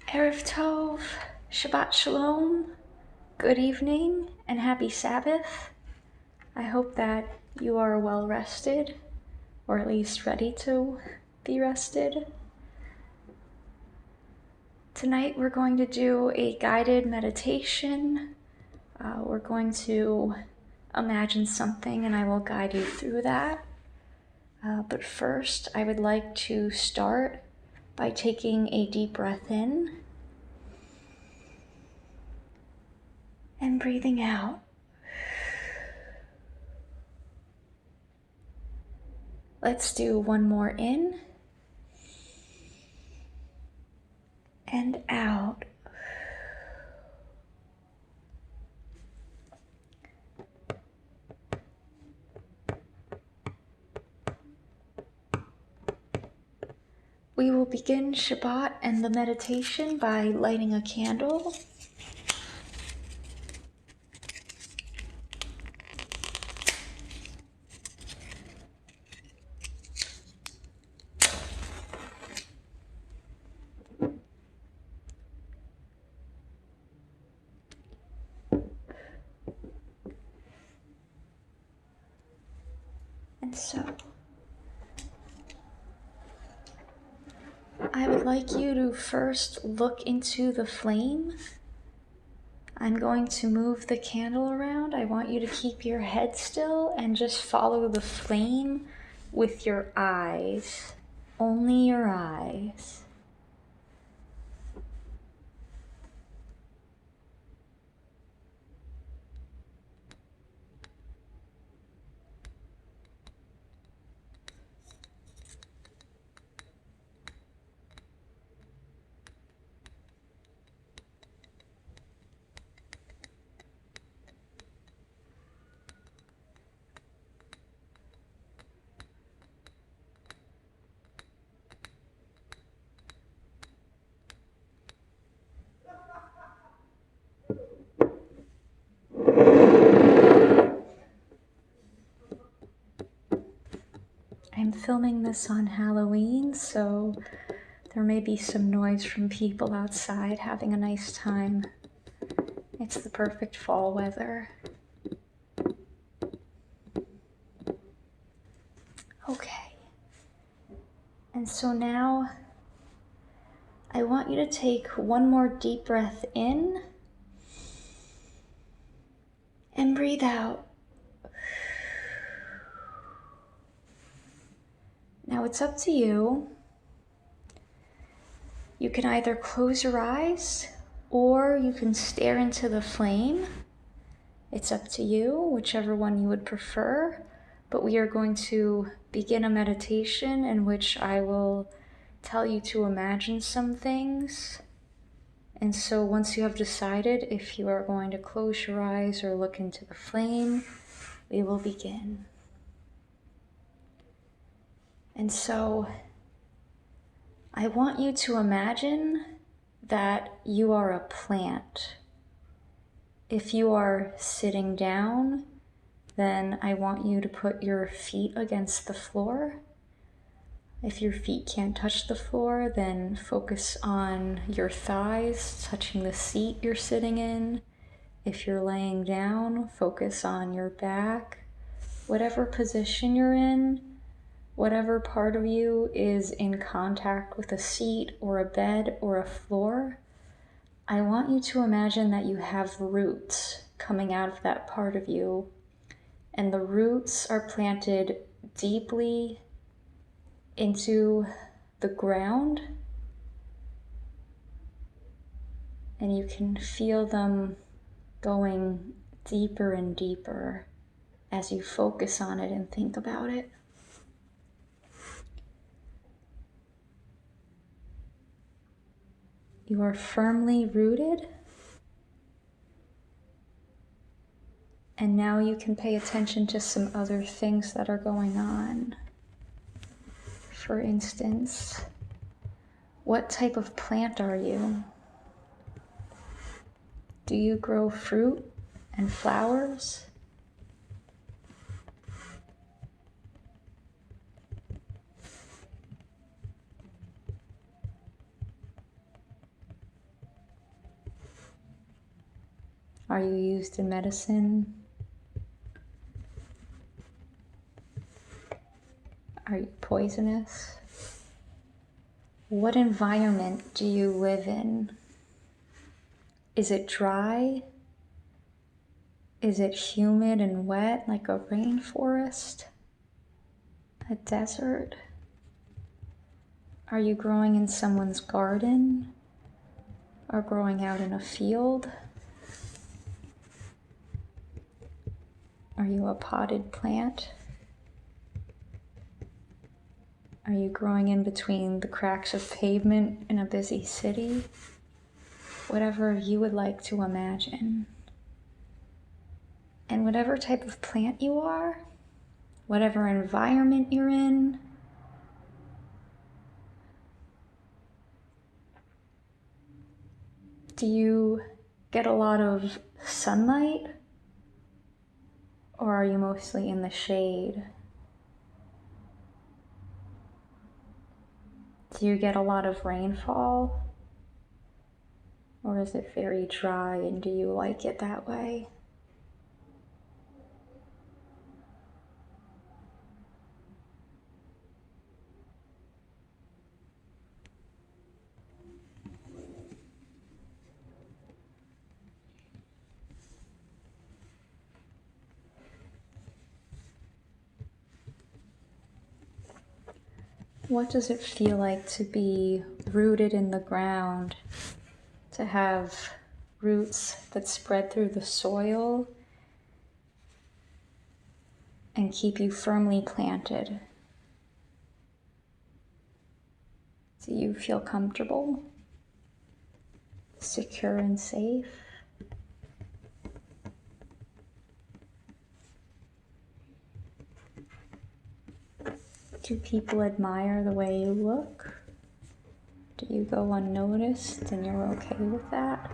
Erev Tov, Shabbat Shalom, good evening, and happy Sabbath. I hope that you are well rested, or at least ready to be rested. Tonight we're going to do a guided meditation. We're going to imagine something and I will guide you through that. But first, I would like to start by taking a deep breath in and breathing out. Let's do one more in and out. We will begin Shabbat and the meditation by lighting a candle. And so, I would like you to first look into the flame. I'm going to move the candle around. I want you to keep your head still and just follow the flame with your eyes. Only your eyes. I'm filming this on Halloween, so there may be some noise from people outside having a nice time. It's the perfect fall weather. Okay. And so now I want you to take one more deep breath in and breathe out. Now it's up to you. You can either close your eyes or you can stare into the flame. It's up to you, whichever one you would prefer. But we are going to begin a meditation in which I will tell you to imagine some things. And so once you have decided if you are going to close your eyes or look into the flame, we will begin. And so I want you to imagine that you are a plant. If you are sitting down, then I want you to put your feet against the floor. If your feet can't touch the floor, then focus on your thighs touching the seat you're sitting in. If you're laying down, focus on your back. Whatever position you're in, whatever part of you is in contact with a seat or a bed or a floor, I want you to imagine that you have roots coming out of that part of you, and the roots are planted deeply into the ground, and you can feel them going deeper and deeper as you focus on it and think about it. You are firmly rooted, and now you can pay attention to some other things that are going on. For instance, what type of plant are you? Do you grow fruit and flowers? Are you used in medicine? Are you poisonous? What environment do you live in? Is it dry? Is it humid and wet like a rainforest? A desert? Are you growing in someone's garden? Or growing out in a field? Are you a potted plant? Are you growing in between the cracks of pavement in a busy city? Whatever you would like to imagine. And whatever type of plant you are, whatever environment you're in, do you get a lot of sunlight? Or are you mostly in the shade? Do you get a lot of rainfall? Or is it very dry and do you like it that way? What does it feel like to be rooted in the ground, to have roots that spread through the soil and keep you firmly planted? Do you feel comfortable, secure and safe? Do people admire the way you look? Do you go unnoticed and you're okay with that?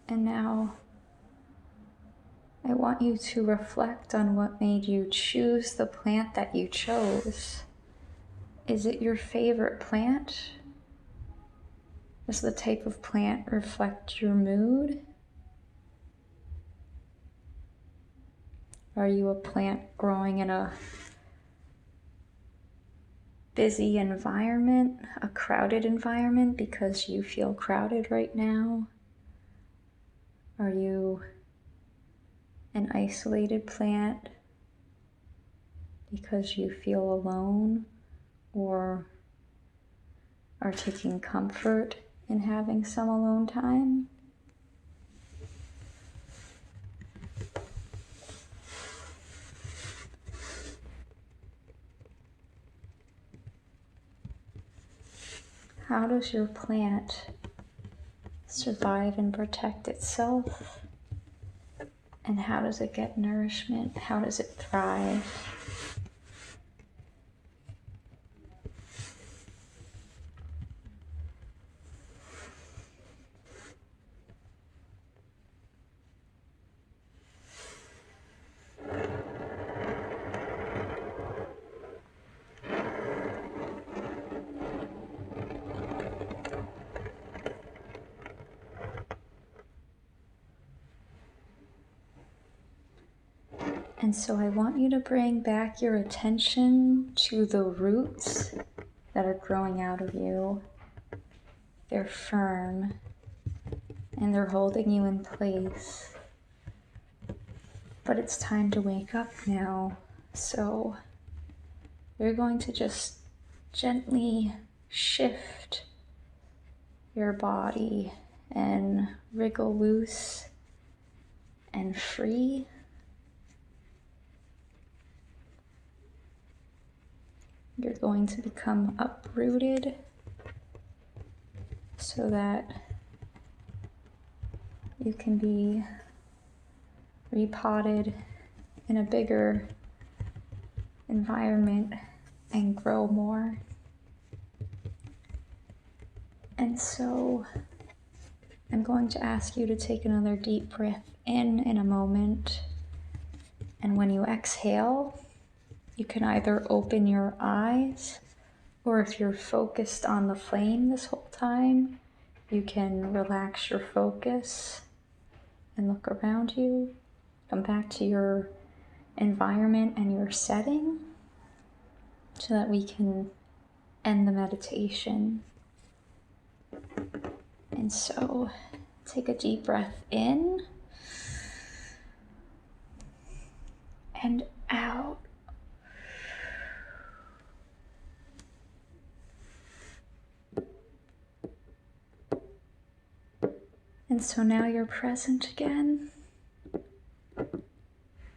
And now, I want you to reflect on what made you choose the plant that you chose. Is it your favorite plant? Does the type of plant reflect your mood? Are you a plant growing in a busy environment, a crowded environment because you feel crowded right now? Are you an isolated plant because you feel alone or are taking comfort in having some alone time? How does your plant survive and protect itself? And how does it get nourishment? How does it thrive? And so I want you to bring back your attention to the roots that are growing out of you. They're firm and they're holding you in place. But it's time to wake up now. So you're going to just gently shift your body and wriggle loose and free. You're going to become uprooted so that you can be repotted in a bigger environment and grow more. And so I'm going to ask you to take another deep breath in a moment. And when you exhale, you can either open your eyes, or if you're focused on the flame this whole time, you can relax your focus and look around you. Come back to your environment and your setting so that we can end the meditation. And so take a deep breath in and out. And so now you're present again.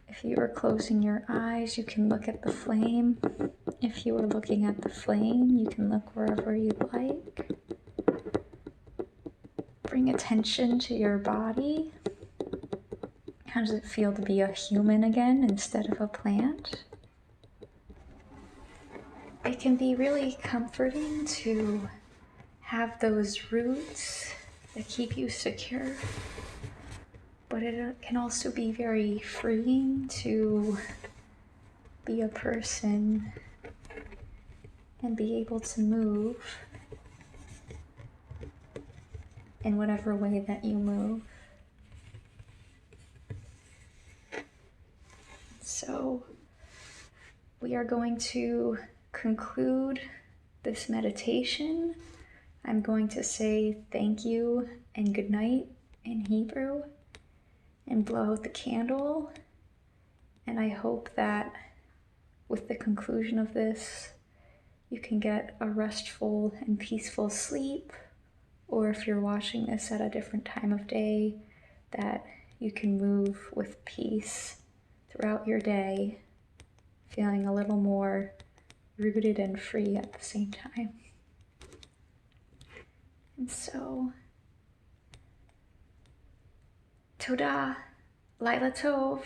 If you are closing your eyes, you can look at the flame. If you are looking at the flame, you can look wherever you like. Bring attention to your body. How does it feel to be a human again instead of a plant? It can be really comforting to have those roots that keep you secure, but it can also be very freeing to be a person and be able to move in whatever way that you move. So we are going to conclude this meditation. I'm going to say thank you and good night in Hebrew and blow out the candle. And I hope that with the conclusion of this, you can get a restful and peaceful sleep, or if you're watching this at a different time of day, that you can move with peace throughout your day, feeling a little more rooted and free at the same time. And so, Toda, Laila Tov.